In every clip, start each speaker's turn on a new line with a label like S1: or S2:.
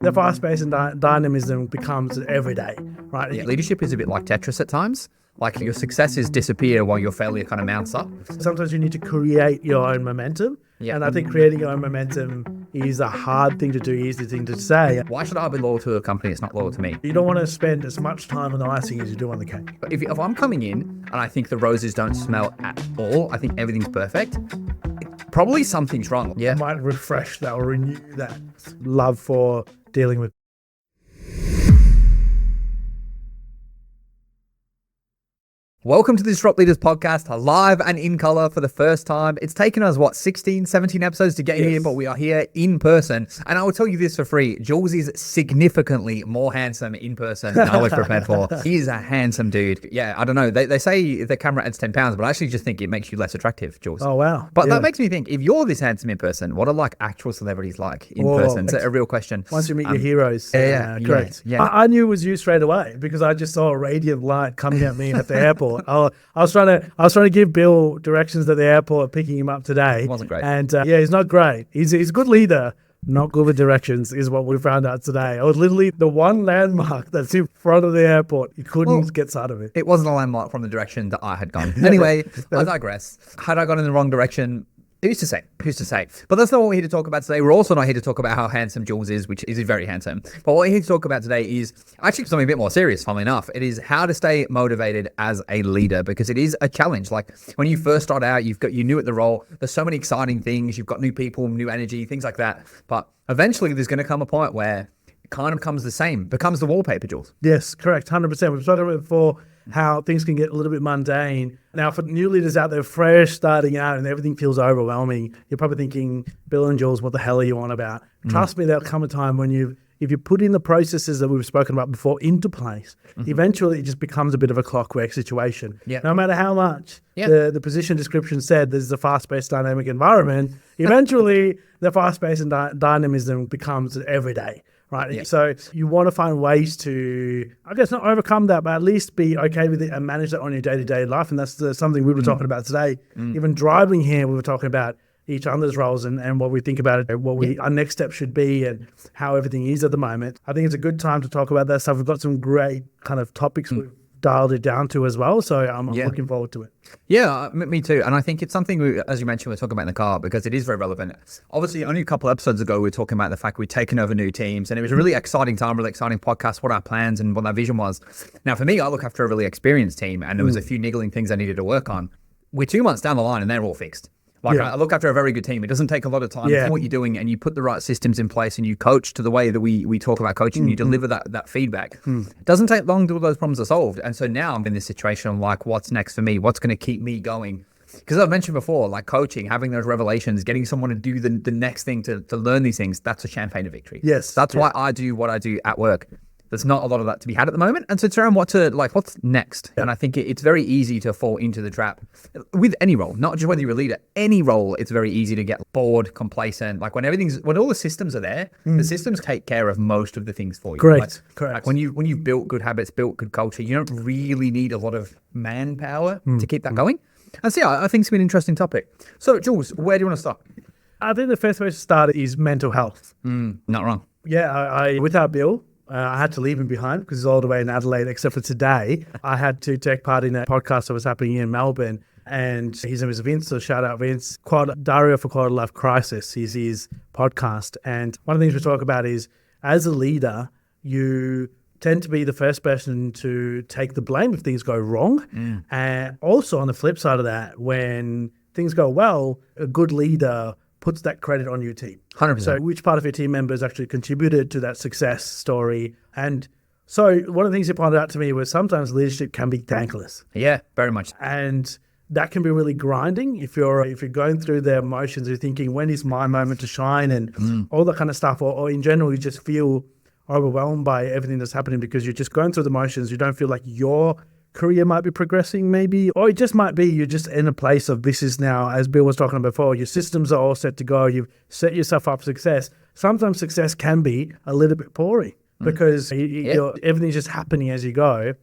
S1: The fast-paced and dynamism becomes every day, right?
S2: Yeah, leadership is a bit like Tetris at times. Like your successes disappear while your failure kind of mounts up.
S1: Sometimes you need to create your own momentum.
S2: Yeah.
S1: And I think creating your own momentum is a hard thing to do, easy thing to say.
S2: Why should I be loyal to a company that's not loyal to me?
S1: You don't want to spend as much time on the icing as you do on the cake.
S2: But if I'm coming in and I think the roses don't smell at all, I think everything's perfect, probably something's wrong. Yeah.
S1: Might refresh that or renew that love for dealing with.
S2: Welcome to the Disrupt Leaders podcast, live and in color for the first time. It's taken us, 16, 17 episodes to get here, but we are here in person. And I will tell you this for free, Jules is significantly more handsome in person than I was prepared for. He is a handsome dude. Yeah, I don't know. They say the camera adds 10 pounds, but I actually just think it makes you less attractive, Jules.
S1: Oh, wow.
S2: But that makes me think, if you're this handsome in person, what are like actual celebrities like in person? It's a real question.
S1: Once you meet your heroes. Correct.
S2: Yeah.
S1: I knew it was you straight away because I just saw a radiant light coming at me at the airport. I was trying to give Bill directions at the airport, picking him up today.
S2: It wasn't great.
S1: And he's not great. He's a good leader, not good with directions, is what we found out today. I was literally the one landmark that's in front of the airport. You couldn't get sight of it.
S2: It wasn't a landmark from the direction that I had gone. Anyway, I digress. Had I gone in the wrong direction? Who's to say? But that's not what we're here to talk about today. We're also not here to talk about how handsome Jules is, which is very handsome. But what we're here to talk about today is actually something a bit more serious, funnily enough. It is how to stay motivated as a leader, because it is a challenge. Like when you first start out, you're new at the role. There's so many exciting things. You've got new people, new energy, things like that. But eventually there's going to come a point where it kind of becomes the same, becomes the wallpaper, Jules.
S1: Yes, correct. 100%. We've talked about it before, how things can get a little bit mundane. Now, for new leaders out there, fresh, starting out, and everything feels overwhelming, you're probably thinking, Bill and Jules, what the hell are you on about? Trust me, there'll come a time when if you put in the processes that we've spoken about before into place, eventually it just becomes a bit of a clockwork situation.
S2: Yeah.
S1: No matter how much the position description said this is a fast-paced, dynamic environment, eventually the fast-paced and dynamism becomes every day. Right. Yeah. So you want to find ways to, I guess, not overcome that, but at least be okay with it and manage that on your day-to-day life. And that's something we were talking about today. Even driving here, we were talking about each other's roles and what we think about it, our next step should be and how everything is at the moment. I think it's a good time to talk about that stuff. We've got some great kind of topics we've dialed it down to as well. So I'm looking forward to it.
S2: Yeah, me too. And I think it's something, as you mentioned, we're talking about in the car because it is very relevant. Obviously, only a couple of episodes ago, we were talking about the fact we'd taken over new teams, and it was a really exciting time, really exciting podcast, what our plans and what our vision was. Now, for me, I look after a really experienced team, and there was a few niggling things I needed to work on. We're 2 months down the line, and they're all fixed. I look after a very good team. It doesn't take a lot of time for what you're doing, and you put the right systems in place and you coach to the way that we talk about coaching, you deliver that feedback. It doesn't take long till those problems are solved. And so now I'm in this situation, I'm like, what's next for me? What's going to keep me going? Because I've mentioned before, like coaching, having those revelations, getting someone to do the next thing to learn these things, that's a champagne of victory.
S1: Yes.
S2: That's why I do what I do at work. There's not a lot of that to be had at the moment. And so it's around what's next. Yeah. And I think it's very easy to fall into the trap with any role, not just whether you're a leader, any role. It's very easy to get bored, complacent. Like when all the systems are there, the systems take care of most of the things for you.
S1: Correct.
S2: Like when you've built good habits, built good culture, you don't really need a lot of manpower to keep that going. And so I think it's been an interesting topic. So Jules, where do you want to start?
S1: I think the first way to start is mental health.
S2: Not wrong.
S1: Yeah, I without Bill, I had to leave him behind because he's all the way in Adelaide, except for today. I had to take part in a podcast that was happening in Melbourne, and his name is Vince, so shout out Vince. Dario for Quality Life Crisis is his podcast. And one of the things we talk about is, as a leader, you tend to be the first person to take the blame if things go wrong. And also on the flip side of that, when things go well, a good leader puts that credit on your team.
S2: 100%.
S1: So which part of your team members actually contributed to that success story? And so one of the things he pointed out to me was sometimes leadership can be thankless.
S2: Yeah, very much.
S1: And that can be really grinding if you're going through the emotions, you're thinking, when is my moment to shine and all that kind of stuff, or in general, you just feel overwhelmed by everything that's happening because you're just going through the motions. You don't feel like your career might be progressing maybe, or it just might be you're just in a place of this is now, as Bill was talking about before, your systems are all set to go. You've set yourself up for success. Sometimes success can be a little bit boring because everything's just happening as you go.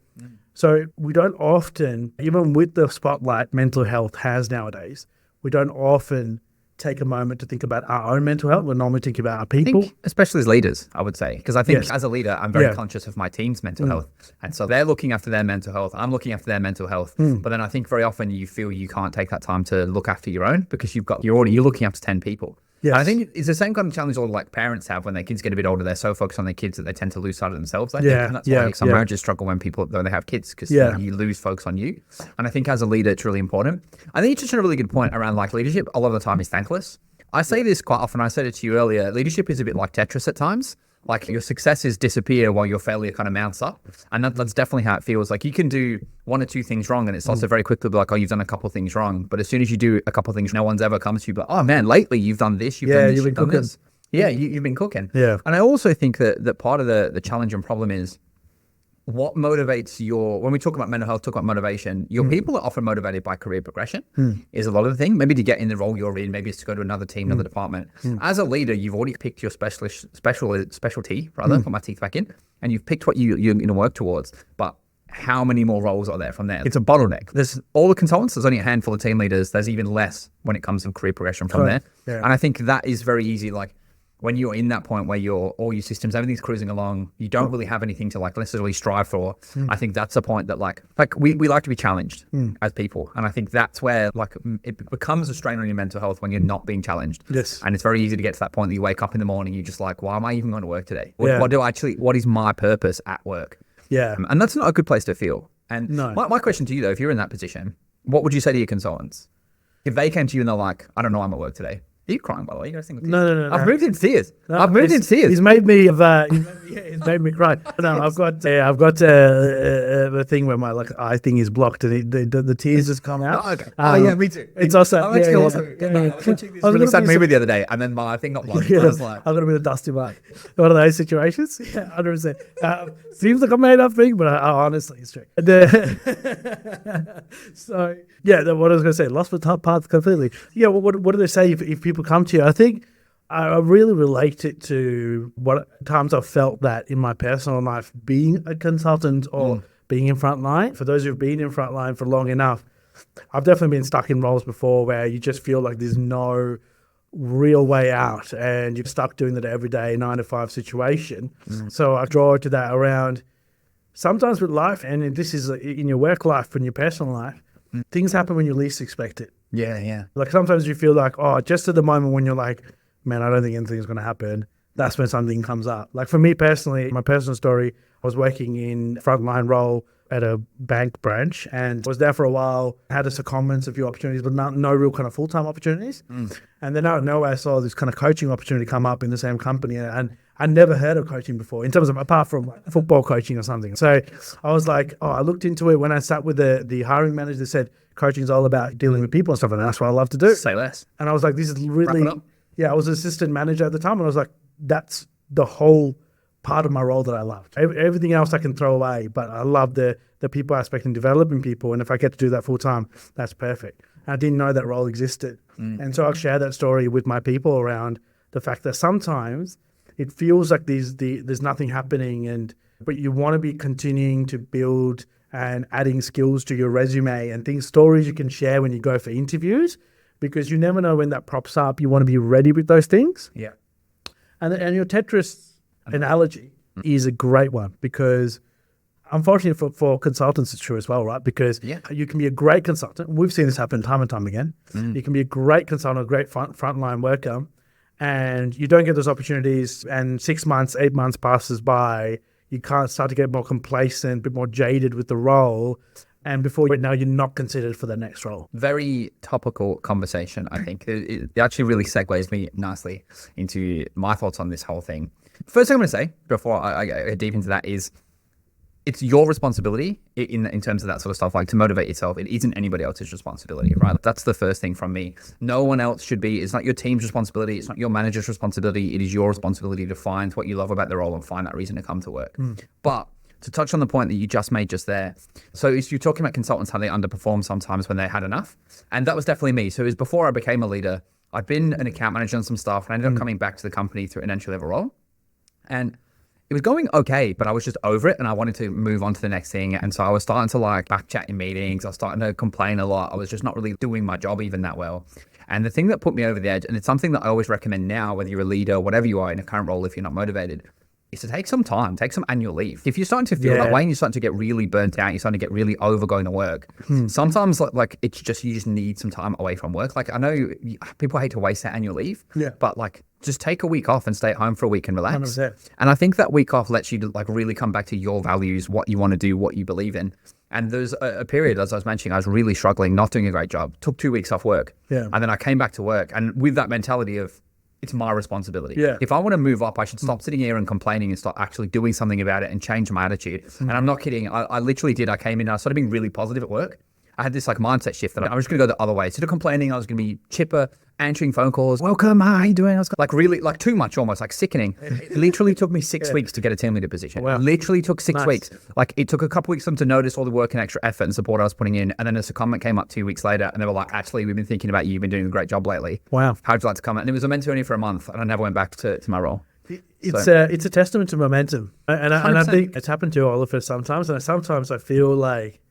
S1: So we don't often, even with the spotlight mental health has nowadays, we don't often take a moment to think about our own mental health. We're normally thinking about our
S2: I
S1: people.
S2: think, especially as leaders, I would say, because I think
S1: Yes.
S2: as a leader, I'm very conscious of my team's mental health. And so they're looking after their mental health. I'm looking after their mental health. But then I think very often you feel you can't take that time to look after your own because you're looking after 10 people.
S1: Yes.
S2: And I think it's the same kind of challenge all like parents have when their kids get a bit older. They're so focused on their kids that they tend to lose sight of themselves. I think. And that's why some marriages struggle when they have kids because you lose focus on you. And I think as a leader, it's really important. I think you touched on a really good point around like leadership. A lot of the time is thankless. I say this quite often. I said it to you earlier. Leadership is a bit like Tetris at times. Like your successes disappear while your failure kind of mounts up. And that's definitely how it feels. Like you can do one or two things wrong and it's also very quickly like, oh, you've done a couple of things wrong. But as soon as you do a couple of things, no one's ever comes to you, but oh man, lately you've done this, you've done this, you've done this. Yeah, you've been cooking.
S1: Yeah.
S2: And I also think that part of the challenge and problem is what motivates when we talk about mental health, talk about motivation, your people are often motivated by career progression is a lot of the thing. Maybe to get in the role you're in, maybe it's to go to another team, another department. As a leader, you've already picked your specialty, put my teeth back in, and you've picked what you're going to work towards. But how many more roles are there from there? It's a bottleneck. There's all the consultants, there's only a handful of team leaders. There's even less when it comes to career progression from there. Yeah. And I think that is very easy. Like, when you're in that point where all your systems, everything's cruising along, you don't really have anything to like necessarily strive for. I think that's a point that like we like to be challenged as people. And I think that's where like it becomes a strain on your mental health when you're not being challenged.
S1: Yes.
S2: And it's very easy to get to that point that you wake up in the morning, you're just like, why am I even going to work today? What is my purpose at work?
S1: Yeah.
S2: And that's not a good place to feel. And
S1: no.
S2: my question to you though, if you're in that position, what would you say to your consultants? If they came to you and they're like, I don't know, I'm at work today. Are you crying, by the way? You got a single tear?
S1: No.
S2: I've moved in tears. I've moved in tears.
S1: He's made me he's made me cry. No, I've got a thing where my like eye thing is blocked and the tears just come out.
S2: Oh, okay. Yeah, me too.
S1: It's also
S2: I'm actually also. I was watching this really sad movie the other day, and then my thing got blocked. I was like,
S1: I've got a bit of dusty mark. One of those situations. Yeah, 100%. Seems like a made up thing, but honestly, it's true. So yeah, what I was going to say, lost the path completely. Yeah, what do they say if people come to you? I think I really relate it to what times I've felt that in my personal life, being a consultant or being in frontline. For those who've been in frontline for long enough, I've definitely been stuck in roles before where you just feel like there's no real way out and you're stuck doing that every day 9 to 5 situation. So I draw to that around sometimes with life, and this is in your work life and your personal life, things happen when you least expect it.
S2: Yeah.
S1: Like sometimes you feel like, oh, just at the moment when you're like, man, I don't think anything's going to happen, that's when something comes up. Like for me personally, my personal story, I was working in frontline role at a bank branch and was there for a while, had a secondment, a few opportunities, but no real kind of full-time opportunities. And then out of nowhere, I saw this kind of coaching opportunity come up in the same company, and I never heard of coaching before in terms of apart from like football coaching or something. So I was like, I looked into it when I sat with the hiring manager. They said coaching is all about dealing with people and stuff, and that's what I love to do.
S2: Say less.
S1: And I was like, this is really, I was an assistant manager at the time, and I was like, that's the whole part of my role that I loved. Everything else I can throw away, but I love the people aspect and developing people. And if I get to do that full time, that's perfect. And I didn't know that role existed. And so I'll share that story with my people around the fact that sometimes it feels like there's nothing happening, but you want to be continuing to build and adding skills to your resume and stories you can share when you go for interviews, because you never know when that props up. You want to be ready with those things.
S2: Yeah.
S1: And your Tetris analogy is a great one, because unfortunately for consultants it's true as well, right? Because you can be a great consultant. We've seen this happen time and time again. You can be a great consultant, a great frontline worker, and you don't get those opportunities, and 6 months, 8 months passes by, you can't start to get more complacent, a bit more jaded with the role, and before you know, you're not considered for the next role.
S2: Very topical conversation, I think. It actually really segues me nicely into my thoughts on this whole thing. First thing I'm going to say before I get deep into that is it's your responsibility in terms of that sort of stuff, like to motivate yourself. It isn't anybody else's responsibility, right? That's the first thing from me. No one else should be. It's not your team's responsibility. It's not your manager's responsibility. It is your responsibility to find what you love about the role and find that reason to come to work. But to touch on the point that you just made just there. So if you're talking about consultants, how they underperform sometimes when they had enough. And that was definitely me. So it was before I became a leader. I'd been an account manager on some stuff, and I ended up coming back to the company through an entry-level role. And it was going okay, but I was just over it and I wanted to move on to the next thing. And so I was starting to like back chat in meetings. I was starting to complain a lot. I was just not really doing my job even that well. And the thing that put me over the edge, and it's something that I always recommend now, whether you're a leader, whatever you are in a current role, if you're not motivated, is to take some time, take some annual leave. If you're starting to feel that way and you're starting to get really burnt out, you're starting to get really over going to work, sometimes like it's just, you just need some time away from work. Like I know people hate to waste their annual leave, but like just take a week off and stay at home for a week and relax.
S1: 100%.
S2: And I think that week off lets you to like really come back to your values, what you want to do, what you believe in. And there's a period, as I was mentioning, I was really struggling, not doing a great job, took 2 weeks off work. And then I came back to work, and with that mentality of, it's my responsibility. If I want to move up, I should stop sitting here and complaining and start actually doing something about it and change my attitude. And I'm not kidding. I literally did. I came in and I started being really positive at work. I had this like mindset shift that I was just going to go the other way. Instead of complaining, I was going to be chipper, answering phone calls. Welcome, how are you doing? I was like really like too much, almost like sickening. It literally took me 6 weeks to get a team leader position. It literally took 6 weeks. Like it took a couple weeks for them to notice all the work and extra effort and support I was putting in. And then as a comment came up 2 weeks later and they were like, actually, we've been thinking about you. You've been doing a great job lately.
S1: Wow.
S2: How'd you like to come? And it was meant to only for a month and I never went back to my role.
S1: It's a testament to momentum. And I think it's happened to all of us sometimes. And sometimes I feel like,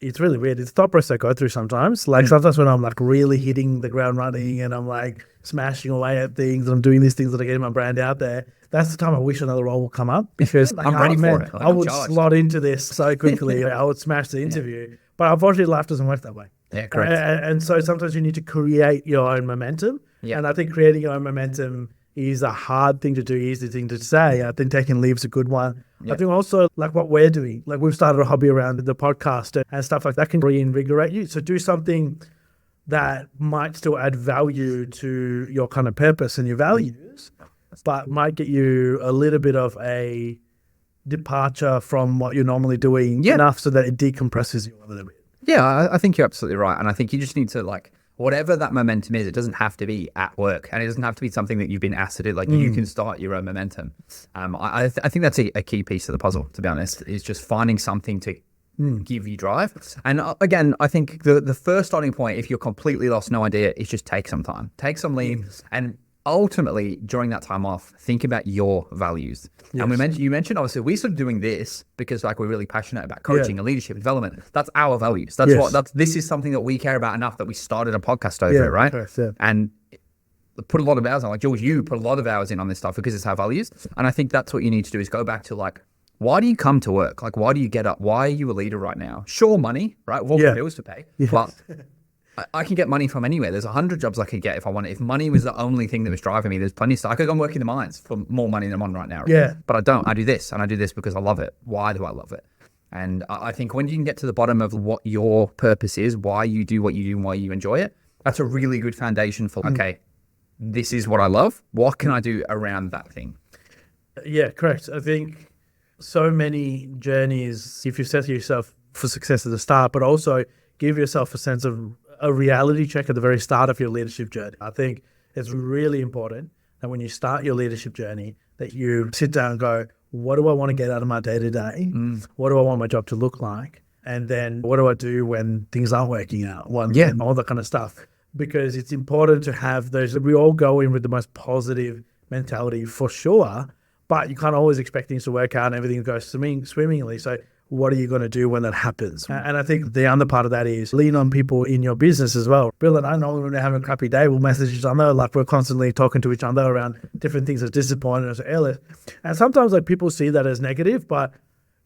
S1: it's really weird. It's the thought process I go through sometimes. Like sometimes when I'm like really hitting the ground running and I'm like smashing away at things and I'm doing these things that are getting my brand out there, that's the time I wish another role will come up because
S2: I'm ready for it. Like,
S1: I would slot into this so quickly. I would smash the interview. But unfortunately, life doesn't work that way.
S2: Yeah, correct.
S1: And so sometimes you need to create your own momentum. And I think creating your own momentum is a hard thing to do, easy thing to say. I think taking leave's a good one. I think also like what we're doing, like we've started a hobby around the podcast and stuff like that can reinvigorate you. So do something that might still add value to your kind of purpose and your values, but might get you a little bit of a departure from what you're normally doing enough so that it decompresses you a little bit.
S2: Yeah, I think you're absolutely right. And I think you just need to like, whatever that momentum is, it doesn't have to be at work and it doesn't have to be something that you've been asked to do. Like you can start your own momentum. I think that's a key piece of the puzzle, to be honest, is just finding something to give you drive. And again, I think the first starting point, if you're completely lost, no idea, is just take some time, take some leave and ultimately during that time off, think about your values. And you mentioned obviously we started doing this because like we're really passionate about coaching and leadership development. That's our values. This is something that we care about enough that we started a podcast over it, right? Correct, and put a lot of hours on. Like Jules, you put a lot of hours in on this stuff because it's our values. And I think that's what you need to do is go back to like, why do you come to work? Like, why do you get up? Why are you a leader right now? Sure, money, right? We've all got bills to pay, but I can get money from anywhere. There's 100 jobs I could get if I wanted. If money was the only thing that was driving me, there's plenty of stuff. I could go and work in the mines for more money than I'm on right now. Right? But I don't. I do this and I do this because I love it. Why do I love it? And I think when you can get to the bottom of what your purpose is, why you do what you do and why you enjoy it, that's a really good foundation for, okay, this is what I love. What can I do around that thing?
S1: Yeah, correct. I think so many journeys, if you set yourself for success at the start, but also give yourself a sense of a reality check at the very start of your leadership journey. I think it's really important that when you start your leadership journey, that you sit down and go, what do I want to get out of my day-to-day? What do I want my job to look like? And then what do I do when things aren't working out? And all that kind of stuff. Because it's important to have those, we all go in with the most positive mentality for sure, but you can't always expect things to work out and everything goes swimmingly. So what are you going to do when that happens? And I think the other part of that is lean on people in your business as well. Bill and I know when we're having a crappy day, we'll message each other. Like we're constantly talking to each other around different things that's disappointing us or ill. And sometimes like people see that as negative, but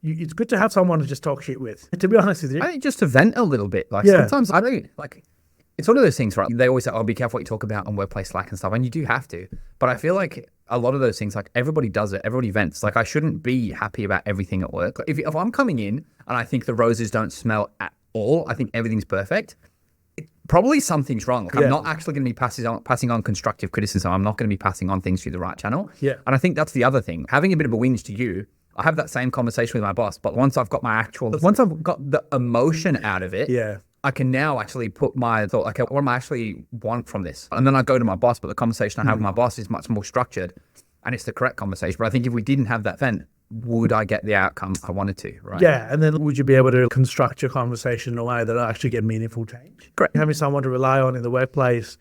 S1: it's good to have someone to just talk shit with. And to be honest with you,
S2: I think just to vent a little bit. Like sometimes I don't like. It's one of those things, right? They always say, oh, be careful what you talk about on workplace Slack and stuff. And you do have to. But I feel like a lot of those things, like everybody does it. Everybody vents. Like I shouldn't be happy about everything at work. Like, if I'm coming in and I think the roses don't smell at all, I think everything's perfect, probably something's wrong. Like, I'm not actually going to be passing on constructive criticism. I'm not going to be passing on things through the right channel. And I think that's the other thing. Having a bit of a whinge to you, I have that same conversation with my boss. But once I've got the emotion out of it, I can now actually put my thought, okay, what am I actually want from this? And then I go to my boss, but the conversation I have with my boss is much more structured and it's the correct conversation. But I think if we didn't have that vent, would I get the outcome I wanted to, right?
S1: Yeah, and then would you be able to construct your conversation in a way that will actually get meaningful change?
S2: Correct.
S1: Having someone to rely on in the workplace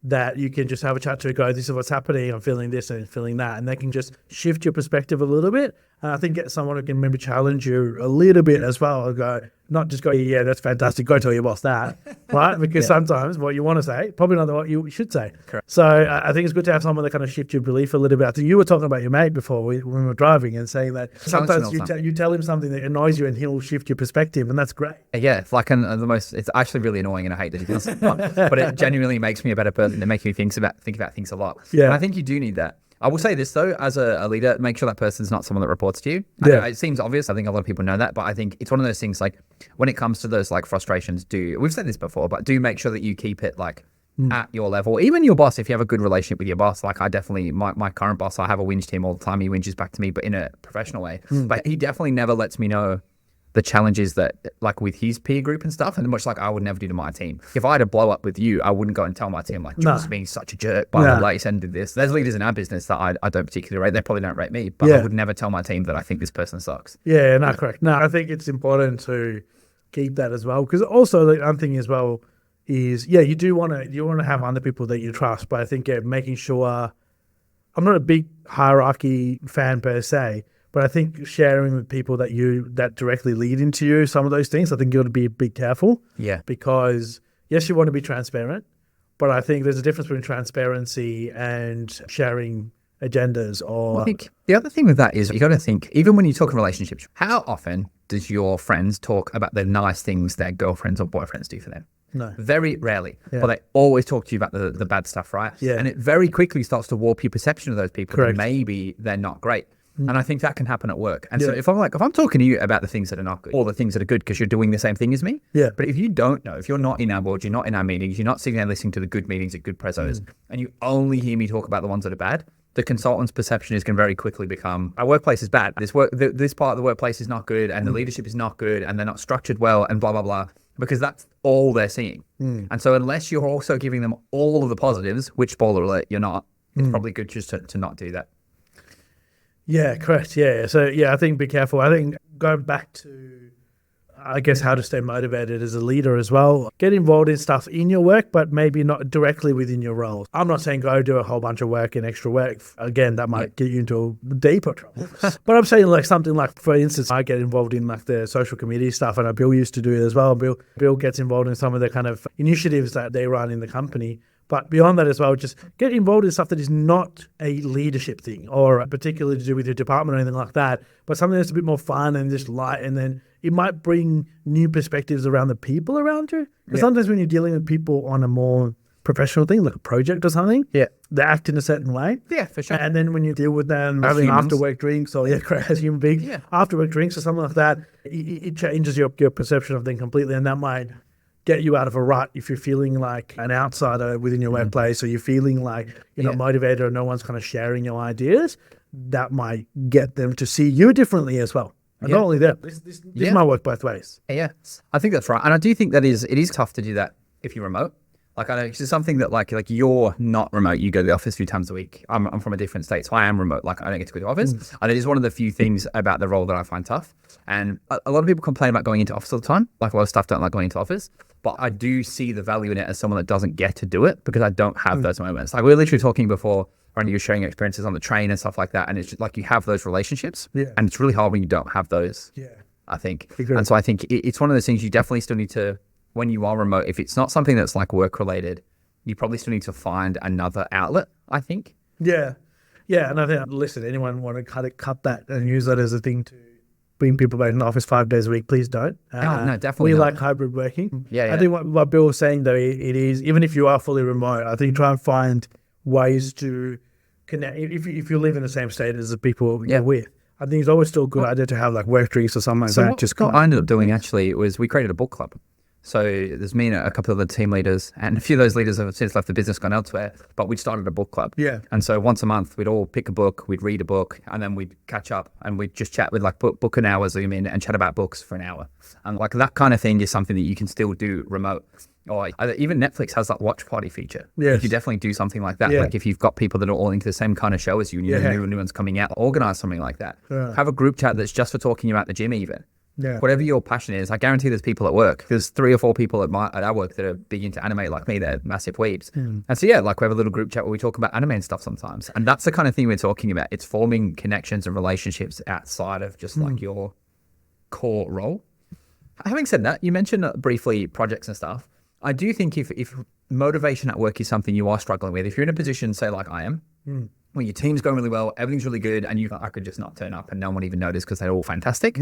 S1: that you can just have a chat to, go, this is what's happening, I'm feeling this and feeling that. And they can just shift your perspective a little bit. And I think get someone who can maybe challenge you a little bit as well. Go, not just go, yeah, that's fantastic, go tell your boss that, right? Because sometimes what you want to say, probably not what you should say.
S2: Correct.
S1: So I think it's good to have someone that kind of shift your belief a little bit. I think you were talking about your mate before when we were driving and saying that sometimes you tell him something that annoys you and he'll shift your perspective, and that's great.
S2: Yeah, it's like it's actually really annoying, and I hate that he does it, but it genuinely makes me a better person. It makes me think about things a lot.
S1: Yeah.
S2: And I think you do need that. I will say this though, as a leader, make sure that person's not someone that reports to you.
S1: Yeah.
S2: It seems obvious. I think a lot of people know that, but I think it's one of those things, like when it comes to those like frustrations, we've said this before, but do make sure that you keep it like at your level. Even your boss, if you have a good relationship with your boss, like I definitely, my current boss, I have a whinge to him all the time. He whinges back to me, but in a professional way. But he definitely never lets me know the challenges that like with his peer group and stuff, and much like I would never do to my team. If I had a blow up with you, I wouldn't go and tell my team like, Jules being such a jerk, blah blah, you said did this. There's leaders in our business that I don't particularly rate. They probably don't rate me, but I would never tell my team that I think this person sucks.
S1: Yeah, no, correct. No, I think it's important to keep that as well, because also the other thing as well is, you want to have other people that you trust, but I think making sure, I'm not a big hierarchy fan per se, but I think sharing with people that directly lead into you some of those things, I think you got to be a bit careful.
S2: Yeah.
S1: Because yes, you want to be transparent, but I think there's a difference between transparency and sharing agendas. Or
S2: I think the other thing with that is you got to think, even when you talk in relationships, how often does your friends talk about the nice things their girlfriends or boyfriends do for them?
S1: No.
S2: Very rarely. But they always talk to you about the bad stuff, right?
S1: Yeah.
S2: And it very quickly starts to warp your perception of those people.
S1: Correct.
S2: Maybe they're not great. And I think that can happen at work. And so if I'm talking to you about the things that are not good, or the things that are good because you're doing the same thing as me.
S1: Yeah.
S2: But if you don't know, if you're not in our boards, you're not in our meetings, you're not sitting there listening to the good meetings at good presos, and you only hear me talk about the ones that are bad, the consultant's perception can very quickly become, our workplace is bad. This part of the workplace is not good, and the leadership is not good, and they're not structured well, and blah, blah, blah, because that's all they're seeing. And so unless you're also giving them all of the positives, which, spoiler alert, you're not, it's probably good just to not do that.
S1: Yeah, correct. Yeah. So, I think be careful. I think going back to, I guess, how to stay motivated as a leader as well, get involved in stuff in your work, but maybe not directly within your role. I'm not saying go do a whole bunch of work and extra work. Again, that might get you into deeper trouble. But I'm saying like something like, for instance, I get involved in like the social committee stuff, and Bill used to do it as well. Bill gets involved in some of the kind of initiatives that they run in the company. But beyond that as well, just get involved in stuff that is not a leadership thing or particularly to do with your department or anything like that, but something that's a bit more fun and just light, and then it might bring new perspectives around the people around you. Because sometimes when you're dealing with people on a more professional thing, like a project or something, they act in a certain way.
S2: Yeah, for sure.
S1: And then when you deal with them having after-work drinks or as human beings, after-work drinks or something like that, it changes your perception of them completely, and that might get you out of a rut if you're feeling like an outsider within your workplace, or you're feeling like you're not motivated or no one's kind of sharing your ideas. That might get them to see you differently as well. And not only that, this might work both ways.
S2: Yeah, I think that's right. And I do think it is tough to do that if you're remote. Like, I know it's something that like you're not remote. You go to the office 3 times a week. I'm from a different state, so I am remote. Like, I don't get to go to the office. And it is one of the few things about the role that I find tough. And a lot of people complain about going into office all the time. Like, a lot of staff don't like going into office. But I do see the value in it as someone that doesn't get to do it, because I don't have those moments. Like, we were literally talking before, and you were sharing experiences on the train and stuff like that. And it's just like you have those relationships. Yeah. And it's really hard when you don't have those. Yeah. I think. And so I think it's one of those things you definitely still need to, when you are remote, if it's not something that's like work related, you probably still need to find another outlet, I think.
S1: Yeah. Yeah. And I think, listen, anyone want to cut that and use that as a thing to bring people back in the office 5 days a week, please don't.
S2: No, definitely
S1: We
S2: not.
S1: like hybrid working.
S2: Yeah.
S1: I think what Bill was saying, though, it is, even if you are fully remote, I think try and find ways to connect. If you live in the same state as the people you're with, I think it's always still a good idea to have like work drinks or something like that.
S2: What I ended up doing actually was we created a book club. So there's me and a couple of the team leaders, and a few of those leaders have since left the business, gone elsewhere, but we started a book club. Yeah. And so once a month, we'd all pick a book, we'd read a book, and then we'd catch up and we'd just chat with like book an hour, Zoom in, and chat about books for an hour. And like that kind of thing is something that you can still do remote. Or even Netflix has that watch party feature. Yeah. You could definitely do something like that. Yeah. Like if you've got people that are all into the same kind of show as you, and you know new ones coming out, organize something like that. Yeah. Have a group chat that's just for talking about the gym even.
S1: Yeah.
S2: Whatever your passion is, I guarantee there's people at work. There's 3 or 4 people at our work that are big into anime like me. They're massive weebs. And so, yeah, like we have a little group chat where we talk about anime and stuff sometimes. And that's the kind of thing we're talking about. It's forming connections and relationships outside of just like your core role. Having said that, you mentioned briefly projects and stuff. I do think if motivation at work is something you are struggling with, if you're in a position, say like I am, where your team's going really well, everything's really good, and I could just not turn up and no one even notice because they're all fantastic.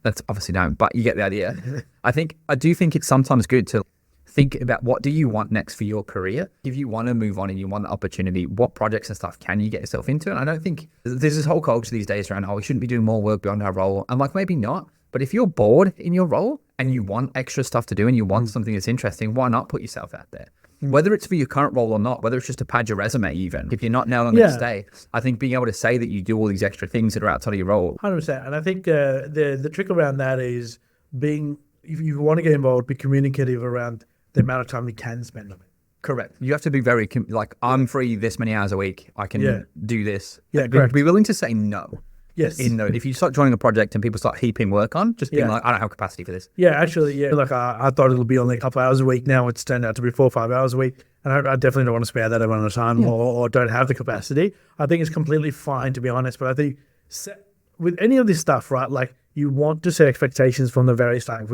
S2: That's obviously don't, but you get the idea. I do think it's sometimes good to think about what do you want next for your career. If you want to move on and you want the opportunity, what projects and stuff can you get yourself into? And I don't think there's this whole culture these days around, we shouldn't be doing more work beyond our role. I'm like, maybe not. But if you're bored in your role and you want extra stuff to do and you want something that's interesting, why not put yourself out there? Whether it's for your current role or not, whether it's just to pad your resume even, if you're not now going to stay, I think being able to say that you do all these extra things that are outside of your role.
S1: 100%. And I think the trick around that is if you want to get involved, be communicative around the amount of time you can spend on it.
S2: Correct. You have to be very, I'm free this many hours a week. I can do this.
S1: Yeah, correct.
S2: Be willing to say no.
S1: Yes.
S2: If you start joining a project and people start heaping work on, just being like, I don't have capacity for this.
S1: Yeah, actually, yeah. Like I thought it'll be only a couple hours a week. Now it's turned out to be 4 or 5 hours a week. And I definitely don't want to spare that amount of time or don't have the capacity. I think it's completely fine, to be honest. But I think with any of this stuff, right, like you want to set expectations from the very start.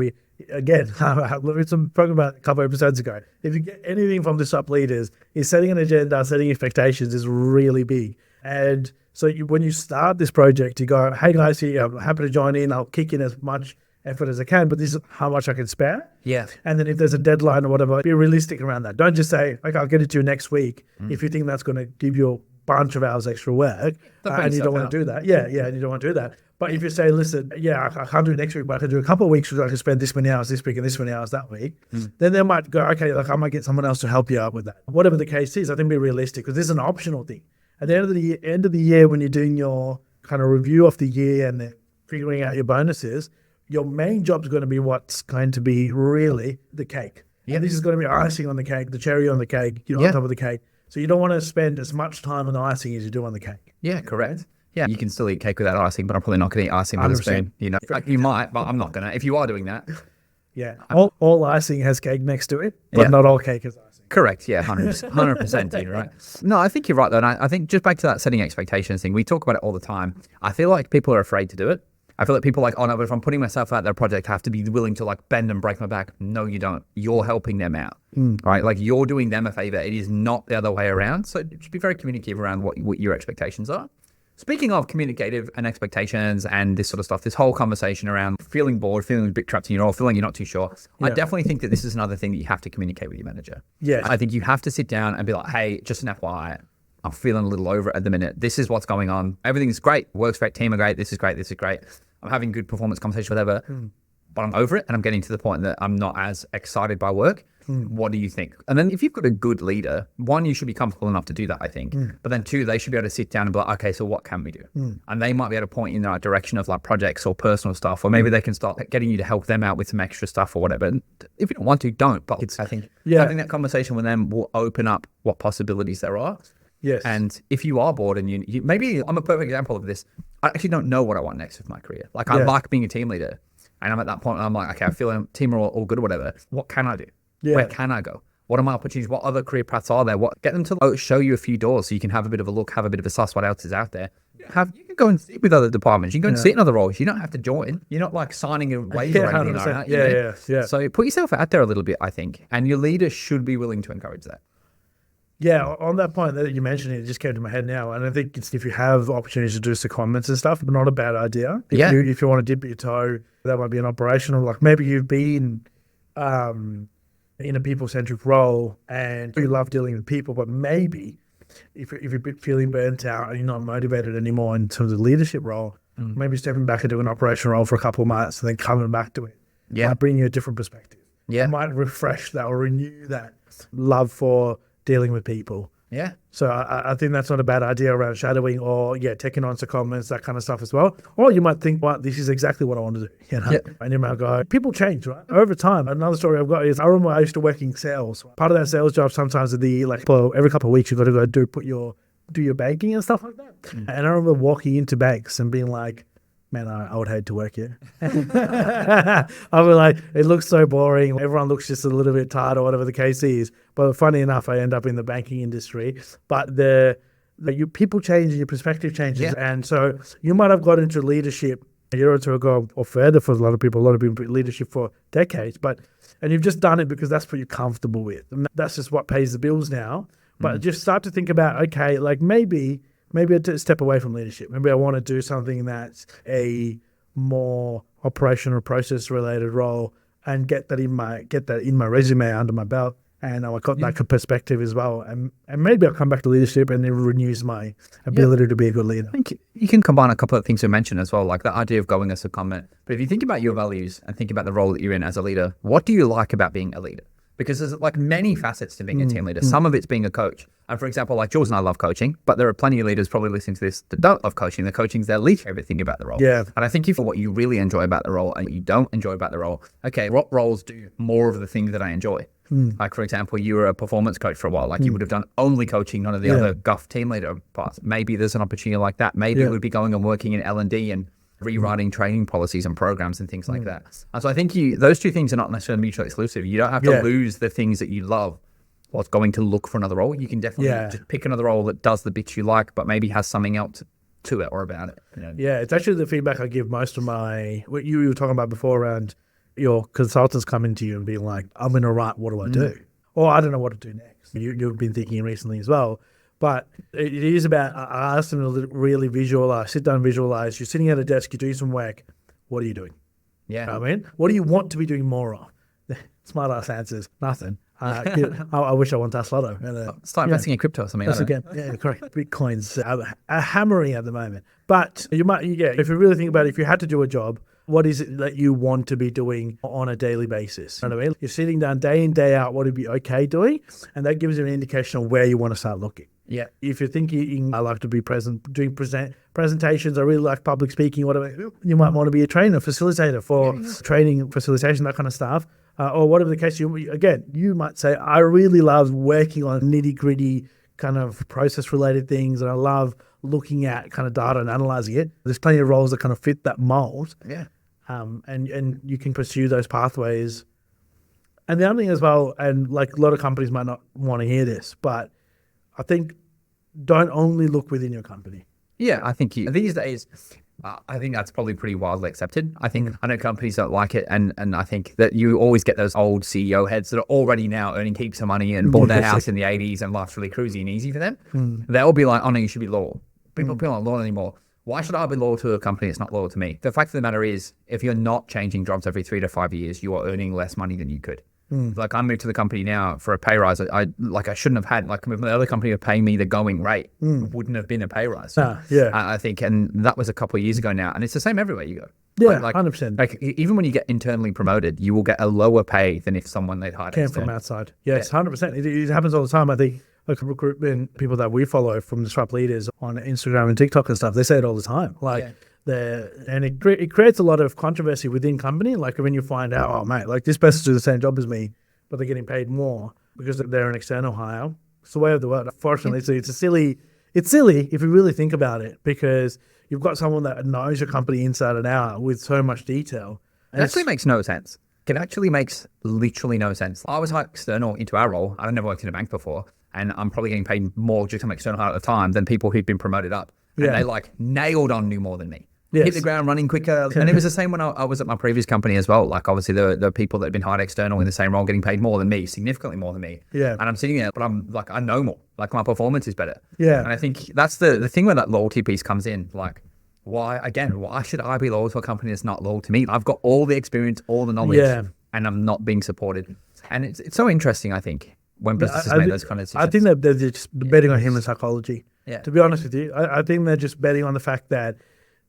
S1: Again, we spoke about a couple of episodes ago. If you get anything from the sub leaders, is setting an agenda, setting expectations is really big. And so when you start this project, you go, hey guys, I'm happy to join in. I'll kick in as much effort as I can, but this is how much I can spare.
S2: Yeah.
S1: And then if there's a deadline or whatever, be realistic around that. Don't just say, okay, I'll get it to you next week if you think that's going to give you a bunch of hours extra work and you don't want to do that. Yeah, and you don't want to do that. But if you say, listen, I can't do it next week, but I can do a couple of weeks where I can spend this many hours this week and this many hours that week, then they might go, okay, like I might get someone else to help you out with that. Whatever the case is, I think be realistic because this is an optional thing. At the end of the year, when you're doing your kind of review of the year and figuring out your bonuses, your main job is going to be what's going to be really the cake. Yeah, this is going to be icing on the cake, the cherry on the cake, on top of the cake. So you don't want to spend as much time on the icing as you do on the cake.
S2: Yeah, correct. Yeah, you can still eat cake without icing, but I'm probably not going to eat icing with a spoon. You might, but I'm not going to. If you are doing that.
S1: Yeah, all icing has cake next to it, but not all cake has icing.
S2: Correct. Yeah, 100%, dude, right? No, I think you're right, though. And I think just back to that setting expectations thing, we talk about it all the time. I feel like people are afraid to do it. I feel like people are like, oh, no, but if I'm putting myself out there, project, I have to be willing to like bend and break my back. No, you don't. You're helping them out, right? Like you're doing them a favor. It is not the other way around. So just be very communicative around what your expectations are. Speaking of communicative and expectations and this sort of stuff, this whole conversation around feeling bored, feeling a bit trapped in your role, feeling you're not too sure, I definitely think that this is another thing that you have to communicate with your manager. Yeah, I think you have to sit down and be like, hey, just an FYI, I'm feeling a little over it at the minute. This is what's going on. Everything's great. Works great. Team are great. This is great. This is great. I'm having good performance conversation, whatever, but I'm over it and I'm getting to the point that I'm not as excited by work. What do you think? And then if you've got a good leader, one, you should be comfortable enough to do that, I think. But then two, they should be able to sit down and be like, okay, so what can we do? And they might be able to point you in the right direction of like projects or personal stuff, or maybe they can start getting you to help them out with some extra stuff or whatever. And if you don't want to, don't. But I think having that conversation with them will open up what possibilities there are.
S1: Yes.
S2: And if you are bored and you maybe I'm a perfect example of this. I actually don't know what I want next with my career. Like I like being a team leader, and I'm at that point and I'm like, okay, I feel like team are all good or whatever. What can I do? Yeah. Where can I go? What are my opportunities? What other career paths are there? Get them to show you a few doors so you can have a bit of a look, have a bit of a suss what else is out there. You can go and sit with other departments. You can go and sit in other roles. You don't have to join. You're not like signing a waiver or anything like that. Yeah. So put yourself out there a little bit, I think. And your leader should be willing to encourage that.
S1: Yeah, on that point that you mentioned, it just came to my head now. And I think it's, if you have opportunities to do secondments and stuff, not a bad idea. If you want to dip your toe, that might be an operational. Like maybe you've been in a people-centric role and you love dealing with people, but maybe if you're feeling burnt out and you're not motivated anymore in terms of leadership role, maybe stepping back into an operational role for a couple of months and then coming back to it might bring you a different perspective. Yeah, it might refresh that or renew that love for dealing with people. Yeah. So I think that's not a bad idea around shadowing or taking on secondments, that kind of stuff as well. Or you might think, well, this is exactly what I want to do. And you might go, people change, right? Over time. Another story I've got is I remember I used to work in sales. Part of that sales job sometimes every couple of weeks you've got to go do your banking and stuff like that. And I remember walking into banks and being like, man, I would hate to work here. I was like, it looks so boring. Everyone looks just a little bit tired or whatever the case is. But funny enough, I end up in the banking industry. But people change and your perspective changes.
S2: Yeah.
S1: And so you might have got into leadership a year or two ago or further for a lot of people leadership for decades. And you've just done it because that's what you're comfortable with. And that's just what pays the bills now. But just start to think about, okay, like maybe I step away from leadership. Maybe I want to do something that's a more operational process related role and get that in my resume under my belt. And I got that perspective as well. And maybe I'll come back to leadership and it renews my ability to be a good leader.
S2: I think you can combine a couple of things you mentioned as well, like the idea of going as a comment. But if you think about your values and think about the role that you're in as a leader, what do you like about being a leader? Because there's like many facets to being a team leader. Some of it's being a coach. And for example, like Jules and I love coaching, but there are plenty of leaders probably listening to this that don't love coaching. The coaching's their least favorite thing about the role.
S1: Yeah.
S2: And I think if what you really enjoy about the role and what you don't enjoy about the role, okay, what roles do more of the things that I enjoy? Like, for example, you were a performance coach for a while. Like you would have done only coaching, none of the other guff team leader parts. Maybe there's an opportunity like that. Maybe it would be going and working in L&D and rewriting training policies and programs and things like that. And so I think those two things are not necessarily mutually exclusive. You don't have to lose the things that you love whilst going to look for another role. You can definitely just pick another role that does the bits you like, but maybe has something else to it or about it. You know?
S1: Yeah, it's actually the feedback I give most of what you were talking about before around your consultants coming to you and being like, I'm in a rut, what do I do? Or I don't know what to do next. You've been thinking recently as well. But it is about, I ask them to really visualize, sit down and visualize. You're sitting at a desk, you're doing some work. What are you doing?
S2: Yeah.
S1: You know what I mean? What do you want to be doing more of? Smart ass answers, nothing. I wish I won Task Lotto.
S2: Start investing in crypto or something.
S1: That's again, correct. Bitcoins are hammering at the moment. But you might, if you really think about it, if you had to do a job, what is it that you want to be doing on a daily basis? You know what I mean? You're sitting down day in, day out, what would be okay doing? And that gives you an indication of where you want to start looking.
S2: Yeah.
S1: If you're thinking, I like to be present, doing presentations, I really like public speaking, whatever, you might want to be a trainer, facilitator for training, facilitation, that kind of stuff. Or whatever the case, you might say, I really love working on nitty gritty kind of process related things. And I love looking at kind of data and analyzing it. There's plenty of roles that kind of fit that mold.
S2: Yeah.
S1: And you can pursue those pathways. And the other thing as well, and like a lot of companies might not want to hear this, but I think don't only look within your company.
S2: Yeah, I think these days, I think that's probably pretty widely accepted. I think I know companies don't like it, and I think that you always get those old CEO heads that are already now earning heaps of money and bought their house in the 80s and life's really cruisy and easy for them. They'll be like, oh no, you should be loyal. People aren't loyal anymore. Why should I be loyal to a company that's not loyal to me? The fact of the matter is, if you're not changing jobs every 3 to 5 years, you are earning less money than you could. Like I moved to the company now for a pay rise. I shouldn't have had, like if the other company were paying me the going rate, it wouldn't have been a pay rise. I think, and that was a couple of years ago now. And it's the same everywhere you go.
S1: Yeah, 100%.
S2: Like even when you get internally promoted, you will get a lower pay than if someone they'd hired
S1: came from outside. Yes, 100%. It happens all the time. I think like recruitment people that we follow from Disrupt Leaders on Instagram and TikTok and stuff, they say it all the time. And it creates a lot of controversy within company. Like when you find out, oh mate, like this person's doing the same job as me, but they're getting paid more because they're an external hire. It's the way of the world. Unfortunately, it's silly if you really think about it, because you've got someone that knows your company inside and out with so much detail.
S2: It actually makes no sense. It actually makes literally no sense. I was hired external into our role. I'd never worked in a bank before, and I'm probably getting paid more due to my external hire at the time than people who'd been promoted up. And they nailed on knew more than me. Hit the ground running quicker. And it was the same when I was at my previous company as well. Like obviously the people that had been hired external in the same role getting paid more than me, significally more than me.
S1: Yeah.
S2: And I'm sitting there, but I'm like, I know more. Like my performance is better.
S1: Yeah.
S2: And I think that's the thing where that loyalty piece comes in. Like why should I be loyal to a company that's not loyal to me? I've got all the experience, all the knowledge, and I'm not being supported. And it's so interesting, I think, when businesses make those kind of decisions.
S1: I think that they're just betting on human psychology.
S2: Yeah.
S1: To be honest with you, I think they're just betting on the fact that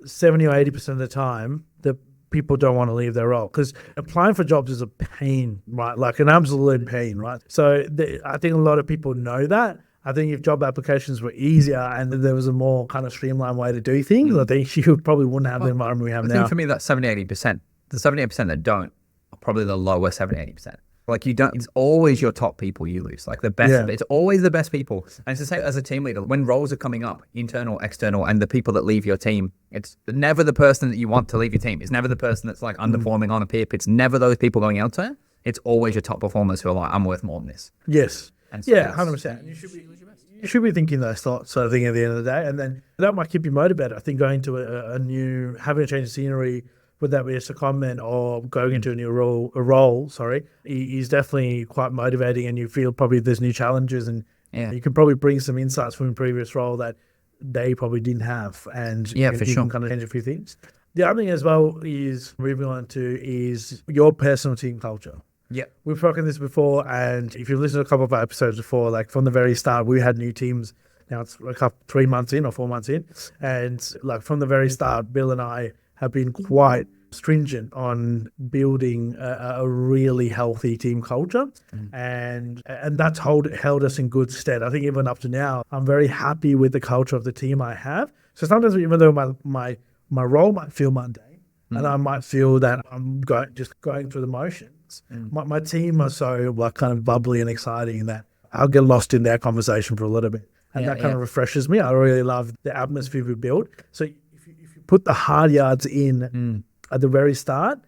S1: 70 or 80% of the time, the people don't want to leave their role, because applying for jobs is a pain, right? Like an absolute pain, right? So I think a lot of people know that. I think if job applications were easier and there was a more kind of streamlined way to do things, I think you probably wouldn't have the environment we have now.
S2: I think for me, that's 70, 80%. The 70, 80% that don't are probably the lower 70, 80%. Like you don't, it's always your top people you lose. Like the best, it's always the best people. And it's the same as a team leader. When roles are coming up, internal, external, and the people that leave your team, it's never the person that you want to leave your team. It's never the person that's like underperforming on a PIP. It's never those people going elsewhere. It's always your top performers who are like, I'm worth more than this.
S1: Yes.
S2: And so
S1: 100%. You should be thinking those thoughts sort of thing at the end of the day. And then that might keep you motivated. I think going to having a change of scenery, would that be a secondment or going into a new role, is definitely quite motivating, and you feel probably there's new challenges, and you can probably bring some insights from a previous role that they probably didn't have, and you can kind of change a few things. The other thing as well is moving on to is your personal team culture.
S2: Yeah,
S1: we've spoken this before, and if you've listened to a couple of our episodes before, like from the very start, we had new teams. Now it's like 3 months in or 4 months in, and like from the very start, Bill and I have been quite stringent on building a really healthy team culture, and that's held us in good stead. I think even up to now, I'm very happy with the culture of the team I have. So sometimes, even though my role might feel mundane, and I might feel that I'm just going through the motions, my team are so like kind of bubbly and exciting that I'll get lost in their conversation for a little bit, and that kind of refreshes me. I really love the atmosphere we build. So if you put the hard yards in at the very start,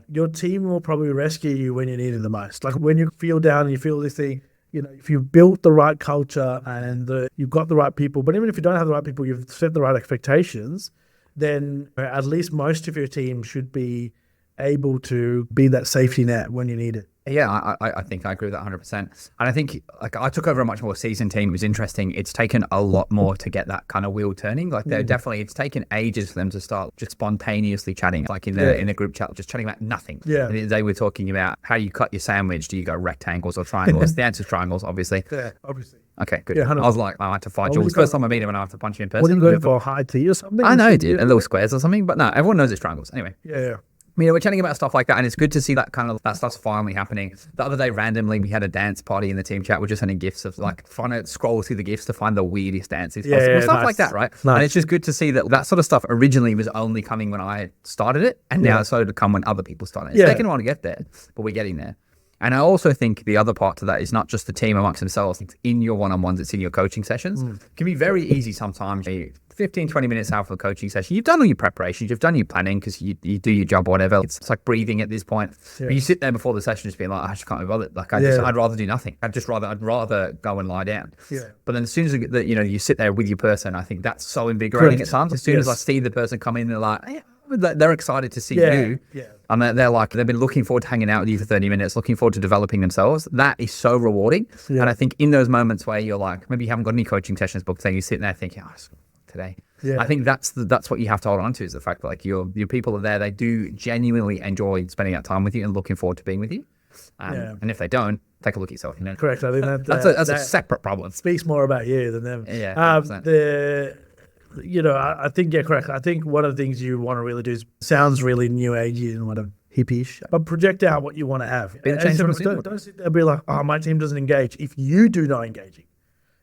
S1: your team will probably rescue you when you need it the most. Like when you feel down and you feel this thing, if you've built the right culture and you've got the right people, but even if you don't have the right people, you've set the right expectations, then at least most of your team should be able to be that safety net when you need it.
S2: Yeah, I think I agree with that 100%. And I think like I took over a much more seasoned team. It was interesting. It's taken a lot more to get that kind of wheel turning. Like they're definitely, it's taken ages for them to start just spontaneously chatting, like in the group chat, just chatting about nothing.
S1: Yeah.
S2: And they were talking about how you cut your sandwich. Do you go rectangles or triangles? The answer is triangles, obviously.
S1: Yeah, obviously.
S2: Okay, good.
S1: Yeah,
S2: I was like, I had to fight Jules. First time I meet him and I have to punch him in person.
S1: What are you going for, high tea or something?
S2: I know, dude. A little squares or something. But no, everyone knows it's triangles. Anyway.
S1: Yeah.
S2: We're chatting about stuff like that, and it's good to see that that stuff's finally happening. The other day, randomly, we had a dance party in the team chat. We're just sending gifts of like trying to scroll through the gifts to find the weirdest dances possible. Stuff like that, right?
S1: Nice.
S2: And it's just good to see that sort of stuff originally was only coming when I started it, and now it's started to come when other people started it. It's taken a while to get there, but we're getting there. And I also think the other part to that is not just the team amongst themselves. It's in your one-on-ones, it's in your coaching sessions. It can be very easy sometimes. 15, 20 minutes out for a coaching session. You've done all your preparations, you've done your planning because you do your job or whatever. It's like breathing at this point. Yeah. But you sit there before the session just being like, I just can't be bothered. Like I'd rather do nothing. I'd rather go and lie down.
S1: Yeah.
S2: But then as soon as you sit there with your person, I think that's so invigorating at times. As soon as I see the person come in, they're like, they're excited to see you.
S1: Yeah.
S2: And they're like, they've been looking forward to hanging out with you for 30 minutes, looking forward to developing themselves. That is so rewarding. Yeah. And I think in those moments where you're like, maybe you haven't got any coaching sessions booked, then you sit there thinking, today. Yeah. I think that's what you have to hold on to, is the fact that like your people are there. They do genuinely enjoy spending that time with you and looking forward to being with you. And if they don't, take a look at yourself.
S1: Correct. I think
S2: that's a separate problem.
S1: Speaks more about you than them.
S2: Yeah.
S1: I think correct. I think one of the things you want to really do is sounds really new agey and whatever, hippie-ish, but project out what you want to have. Don't sit there and be like, my team doesn't engage. If you do not engaging,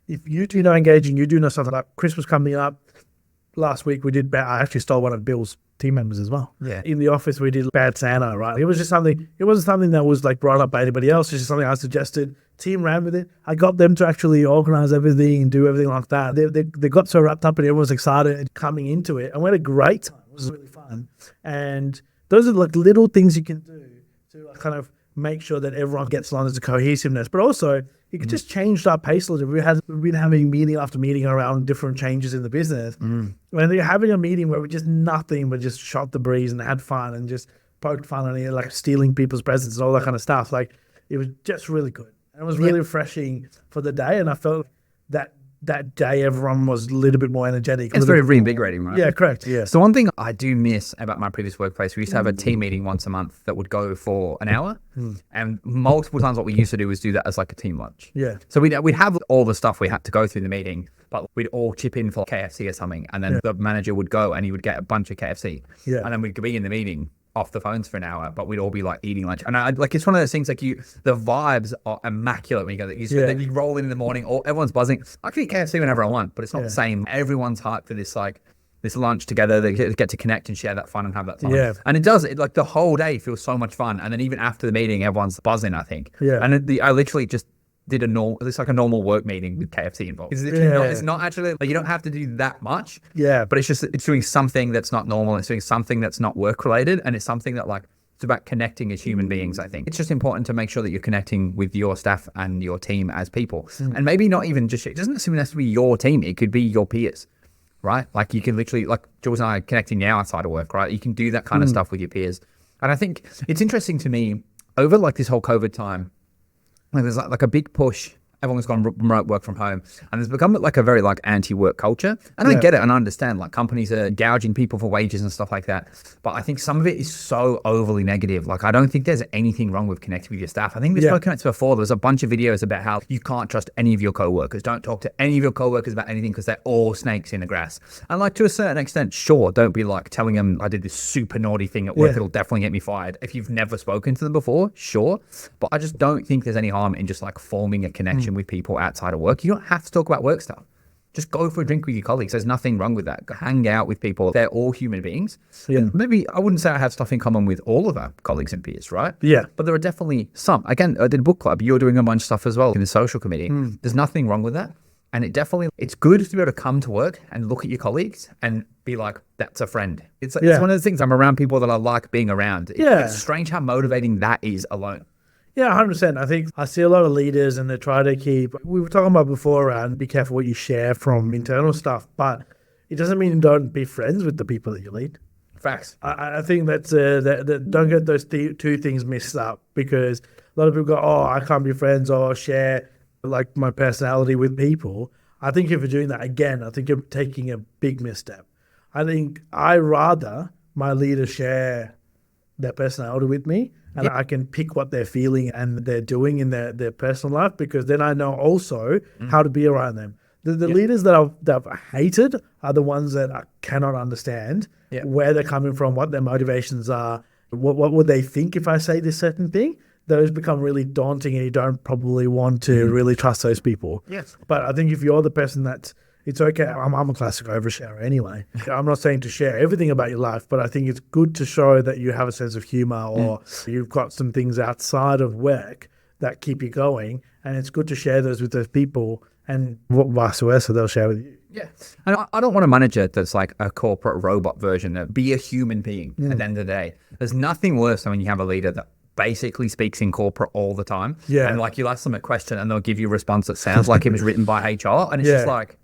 S1: you do know something like Christmas coming up. Last week I actually stole one of Bill's team members as well.
S2: Yeah.
S1: In the office we did Bad Santa, right? It wasn't something that was like brought up by anybody else. It's just something I suggested. Team ran with it. I got them to actually organize everything and do everything like that. They got so wrapped up and everyone was excited and coming into it. And we had a great time. It was really fun. And those are like little things you can do to kind of make sure that everyone gets along as a cohesiveness. But also, you could just change that pace a little bit. We've been having meeting after meeting around different changes in the business. When you're having a meeting where we just nothing but just shot the breeze and had fun and just poked fun and like stealing people's presents and all that kind of stuff. Like it was just really good. And it was really refreshing for the day. And I felt that day everyone was a little bit more energetic.
S2: It's very reinvigorating, right?
S1: Yeah, correct. Yeah.
S2: So one thing I do miss about my previous workplace, we used to have a team meeting once a month that would go for an hour. And multiple times what we used to do was do that as like a team lunch.
S1: Yeah.
S2: So we'd have all the stuff we had to go through the meeting, but we'd all chip in for KFC or something. And then the manager would go and he would get a bunch of KFC. Yeah. And then we'd be in the meeting off the phones for an hour, but we'd all be like eating lunch. And it's one of those things like the vibes are immaculate when you go there. You roll in the morning, everyone's buzzing. I can eat KFC whenever I want, but it's not the same. Everyone's hyped for this like this lunch together, they get to connect and share that fun and have that time.
S1: Yeah.
S2: And it does, like the whole day feels so much fun. And then even after the meeting, everyone's buzzing, I think.
S1: Yeah.
S2: And I literally just did it's like a normal work meeting with KFC involved. It's not actually, like, you don't have to do that much.
S1: Yeah.
S2: But it's doing something that's not normal. It's doing something that's not work related. And it's something that like, it's about connecting as human beings, I think. It's just important to make sure that you're connecting with your staff and your team as people. And maybe not even just, it doesn't necessarily have to be your team. It could be your peers, right? Like you can literally, like Jules and I are connecting now outside of work, right? You can do that kind of stuff with your peers. And I think it's interesting to me over like this whole COVID time, like there's like a big push. Everyone's gone remote work from home, and it's become like a very like anti-work culture. And I get it and I understand, like companies are gouging people for wages and stuff like that. But I think some of it is so overly negative. Like I don't think there's anything wrong with connecting with your staff. I think we've spoken about this before. There's a bunch of videos about how you can't trust any of your coworkers. Don't talk to any of your coworkers about anything because they're all snakes in the grass. And like to a certain extent, sure, don't be like telling them I did this super naughty thing at work. It'll definitely get me fired. If you've never spoken to them before, sure. But I just don't think there's any harm in just like forming a connection with people outside of work. You don't have to talk about work stuff. Just go for a drink with your colleagues. There's nothing wrong with that. Go hang out with people. They're all human beings. And maybe I wouldn't say I have stuff in common with all of our colleagues and peers, right?
S1: Yeah.
S2: But there are definitely some. Again, I did a book club. You're doing a bunch of stuff as well in the social committee. There's nothing wrong with that. And it's good to be able to come to work and look at your colleagues and be like, that's a friend. It's one of those things. I'm around people that I like being around. It's strange how motivating that is alone.
S1: Yeah, 100%. I think I see a lot of leaders and they try to keep, we were talking about before around be careful what you share from internal stuff, but it doesn't mean you don't be friends with the people that you lead.
S2: Facts.
S1: I think that's, that don't get those two things mixed up, because a lot of people go, oh, I can't be friends or share like my personality with people. I think if you're doing that again, I think you're taking a big misstep. I think I rather my leaders share their personality with me, and I can pick what they're feeling and they're doing in their personal life, because then I know also how to be around them. The leaders that I've hated are the ones that I cannot understand where they're coming from, what their motivations are, what would they think if I say this certain thing. Those become really daunting, and you don't probably want to really trust those people.
S2: Yes.
S1: But I think if you're the person that's, it's okay. I'm a classic oversharer anyway. I'm not saying to share everything about your life, but I think it's good to show that you have a sense of humor, or you've got some things outside of work that keep you going. And it's good to share those with those people, and vice versa, they'll share with you.
S2: Yeah. And I don't want a manager that's like a corporate robot version. Be a human being at the end of the day. There's nothing worse than when you have a leader that basically speaks in corporate all the time. Yeah. And like you ask them a question and they'll give you a response that sounds like it was written by HR. And it's just like,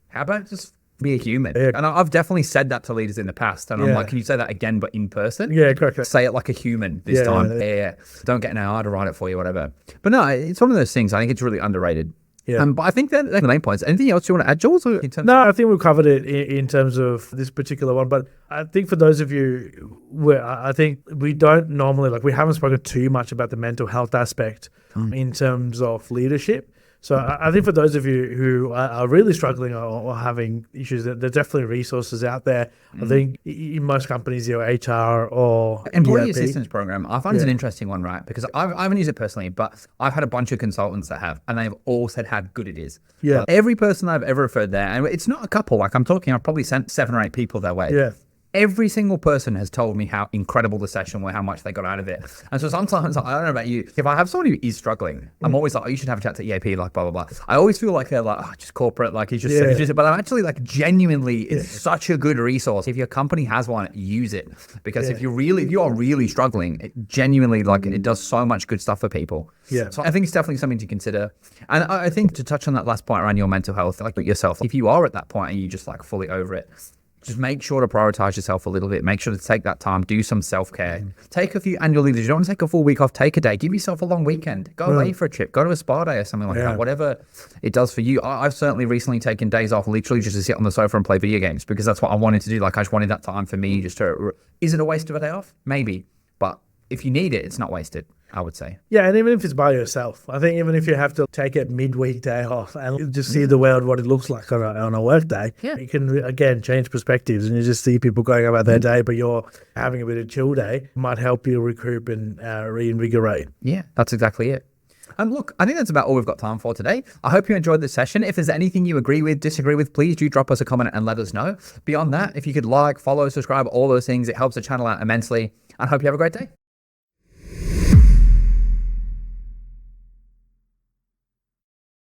S2: how about just be a human? Yeah. And I've definitely said that to leaders in the past. And I'm like, can you say that again, but in person?
S1: Yeah, correct.
S2: Say it like a human this time. Yeah. Don't get an AI to write it for you, whatever. But no, it's one of those things. I think it's really underrated. Yeah. But I think that's the main points. Anything else you want to add, Jules?
S1: No, I think we've covered it in terms of this particular one. But I think for those of you where I think we don't normally, like, we haven't spoken too much about the mental health aspect in terms of leadership. So I think for those of you who are really struggling or having issues, there's definitely resources out there. I think in most companies, HR or
S2: Employee Assistance Program, I find it's an interesting one, right? Because I haven't used it personally, but I've had a bunch of consultants that have, and they've all said how good it is. Yeah. Every person I've ever referred there, and it's not a couple, like I'm talking, I've probably sent 7 or 8 people their way. Yeah. Every single person has told me how incredible the session was, how much they got out of it. And so sometimes, I don't know about you, if I have someone who is struggling, I'm always like, oh, you should have a chat to EAP, like blah, blah, blah. I always feel like they're like, oh, just corporate, like he's just, but I'm actually like genuinely, it's such a good resource. If your company has one, use it. Because if you are really struggling, it genuinely, like it does so much good stuff for people. Yeah. So I think it's definitely something to consider. And I think to touch on that last point around your mental health, like yourself, if you are at that point and you just like fully over it, just make sure to prioritize yourself a little bit. Make sure to take that time, do some self-care. Take a few annual leaves. You don't want to take a full week off, take a day. Give yourself a long weekend. Go away for a trip. Go to a spa day or something like that. Whatever it does for you. I've certainly recently taken days off literally just to sit on the sofa and play video games, because that's what I wanted to do. Like I just wanted that time for me just to... Is it a waste of a day off? Maybe. But if you need it, it's not wasted, I would say.
S1: Yeah, and even if it's by yourself, I think even if you have to take a midweek day off and just see the world, what it looks like on a work day, you can, again, change perspectives, and you just see people going about their day, but you're having a bit of chill day. It might help you recoup and reinvigorate.
S2: Yeah, that's exactly it. Look, I think that's about all we've got time for today. I hope you enjoyed this session. If there's anything you agree with, disagree with, please do drop us a comment and let us know. Beyond that, if you could like, follow, subscribe, all those things, it helps the channel out immensely. I hope you have a great day.